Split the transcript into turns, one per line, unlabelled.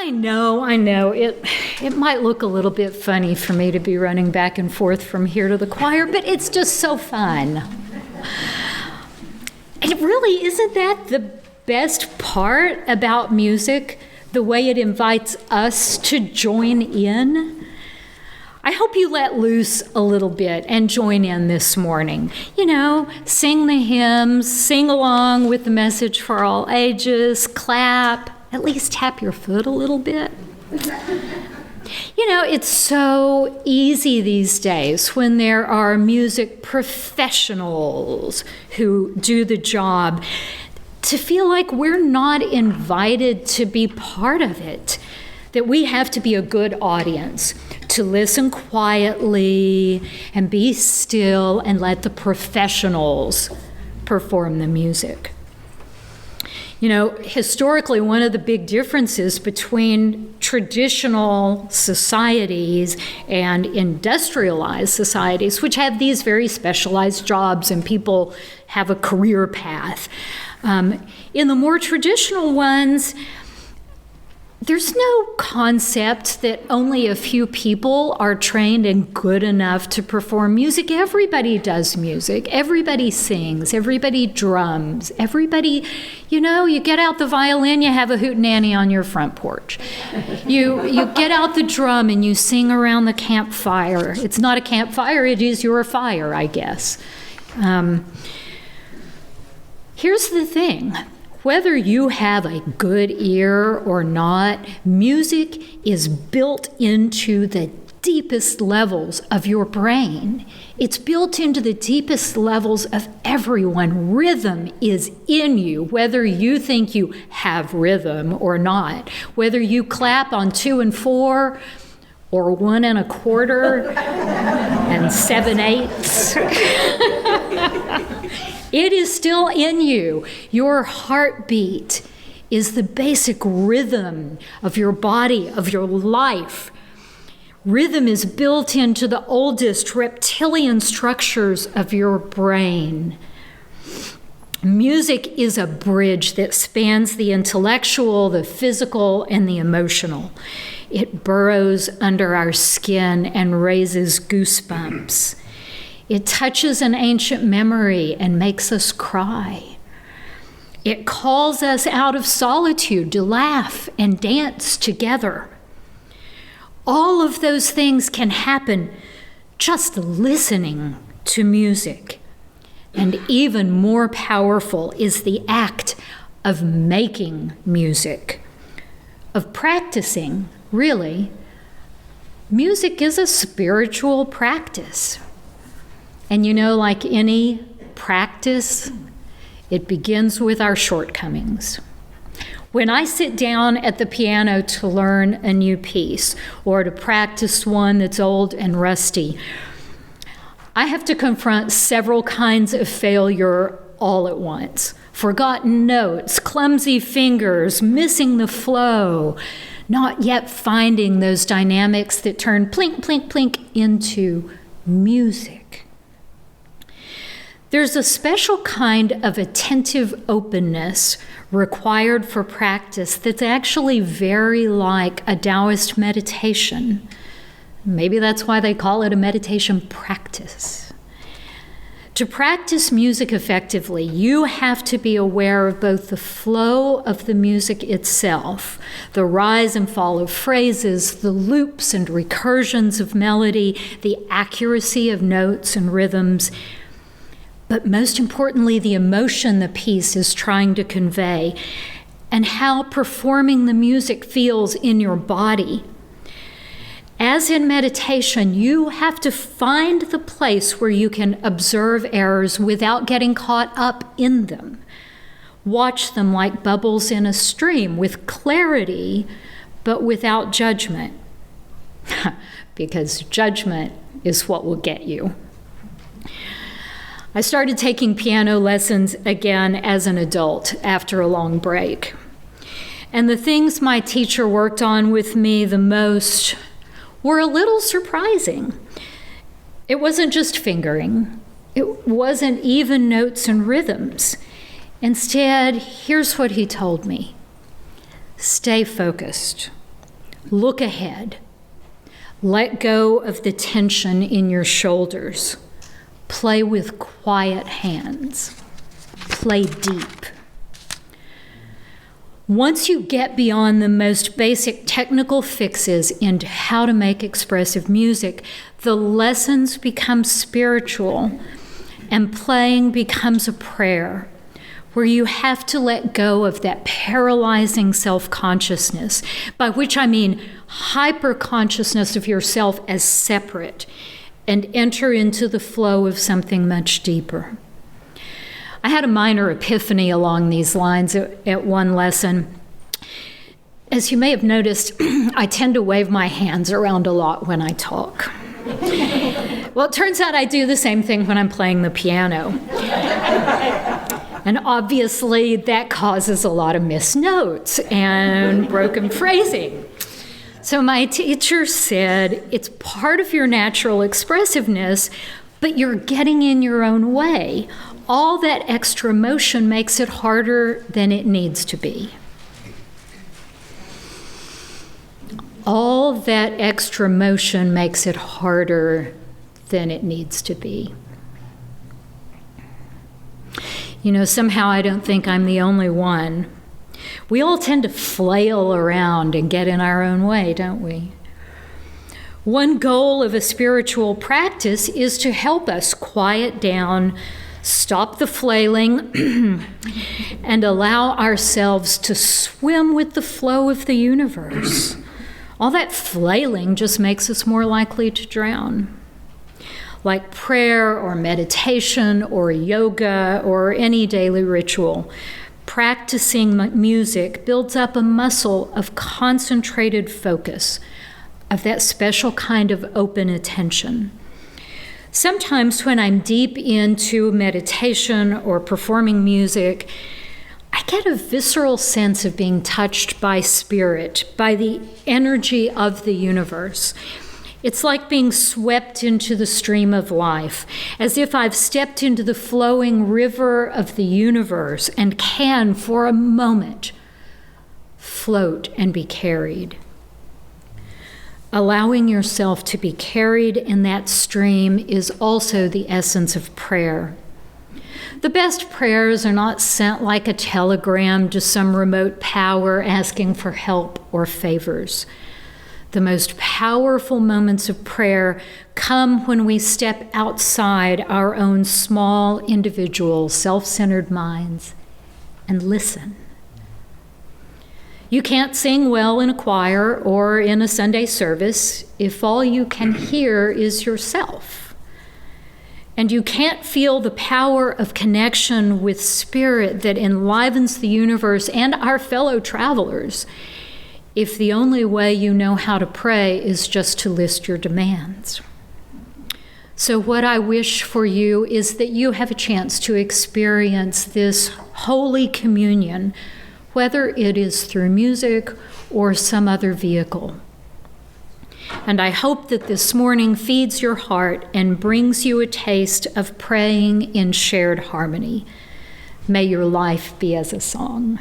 I know. It might look a little bit funny for me to be running back and forth from here to the choir, but it's just so fun. And really, isn't that the best part about music? The way it invites us to join in? I hope you let loose a little bit and join in this morning. You know, sing the hymns, sing along with the message for all ages, clap, at least tap your foot a little bit. You know, it's so easy these days when there are music professionals who do the job to feel like we're not invited to be part of it, that we have to be a good audience, to listen quietly and be still and let the professionals perform the music. You know, historically, one of the big differences between traditional societies and industrialized societies, which have these very specialized jobs and people have a career path, in the more traditional ones, there's no concept that only a few people are trained and good enough to perform music. Everybody does music. Everybody sings. Everybody drums. Everybody, you know, you get out the violin, you have a hootenanny on your front porch. You get out the drum and you sing around the campfire. It's not a campfire, it is your fire, I guess. Here's the thing. Whether you have a good ear or not, music is built into the deepest levels of your brain. It's built into the deepest levels of everyone. Rhythm is in you, whether you think you have rhythm or not. Whether you clap on 2 and 4 or 1 1/4 and 7/8. It is still in you. Your heartbeat is the basic rhythm of your body, of your life. Rhythm is built into the oldest reptilian structures of your brain. Music is a bridge that spans the intellectual, the physical, and the emotional. It burrows under our skin and raises goosebumps. It touches an ancient memory and makes us cry. It calls us out of solitude to laugh and dance together. All of those things can happen just listening to music. And even more powerful is the act of making music, of practicing, really. Music is a spiritual practice. And you know, like any practice, it begins with our shortcomings. When I sit down at the piano to learn a new piece or to practice one that's old and rusty, I have to confront several kinds of failure all at once. Forgotten notes, clumsy fingers, missing the flow, not yet finding those dynamics that turn plink, plink, plink into music. There's a special kind of attentive openness required for practice that's actually very like a Taoist meditation. Maybe that's why they call it a meditation practice. To practice music effectively, you have to be aware of both the flow of the music itself, the rise and fall of phrases, the loops and recursions of melody, the accuracy of notes and rhythms, but most importantly, the emotion the piece is trying to convey and how performing the music feels in your body. As in meditation, you have to find the place where you can observe errors without getting caught up in them. Watch them like bubbles in a stream with clarity, but without judgment. Because judgment is what will get you. I started taking piano lessons again as an adult after a long break. And the things my teacher worked on with me the most were a little surprising. It wasn't just fingering. It wasn't even notes and rhythms. Instead, here's what he told me. Stay focused. Look ahead. Let go of the tension in your shoulders. Play with quiet hands. Play deep. Once you get beyond the most basic technical fixes into how to make expressive music, the lessons become spiritual, and playing becomes a prayer, where you have to let go of that paralyzing self-consciousness, by which I mean hyper-consciousness of yourself as separate, and enter into the flow of something much deeper. I had a minor epiphany along these lines at one lesson. As you may have noticed, I tend to wave my hands around a lot when I talk. Well, it turns out I do the same thing when I'm playing the piano. And obviously that causes a lot of missed notes and broken phrasing. So my teacher said, it's part of your natural expressiveness, but you're getting in your own way. All that extra motion makes it harder than it needs to be. All that extra motion makes it harder than it needs to be. You know, somehow I don't think I'm the only one. We all tend to flail around and get in our own way, don't we? One goal of a spiritual practice is to help us quiet down, stop the flailing, and allow ourselves to swim with the flow of the universe. All that flailing just makes us more likely to drown. Like prayer or meditation or yoga or any daily ritual, practicing music builds up a muscle of concentrated focus, of that special kind of open attention. Sometimes when I'm deep into meditation or performing music, I get a visceral sense of being touched by spirit, by the energy of the universe. It's like being swept into the stream of life, as if I've stepped into the flowing river of the universe and can, for a moment, float and be carried. Allowing yourself to be carried in that stream is also the essence of prayer. The best prayers are not sent like a telegram to some remote power asking for help or favors. The most powerful moments of prayer come when we step outside our own small, individual, self-centered minds and listen. You can't sing well in a choir or in a Sunday service if all you can hear is yourself. And you can't feel the power of connection with spirit that enlivens the universe and our fellow travelers if the only way you know how to pray is just to list your demands. So what I wish for you is that you have a chance to experience this holy communion, whether it is through music or some other vehicle. And I hope that this morning feeds your heart and brings you a taste of praying in shared harmony. May your life be as a song.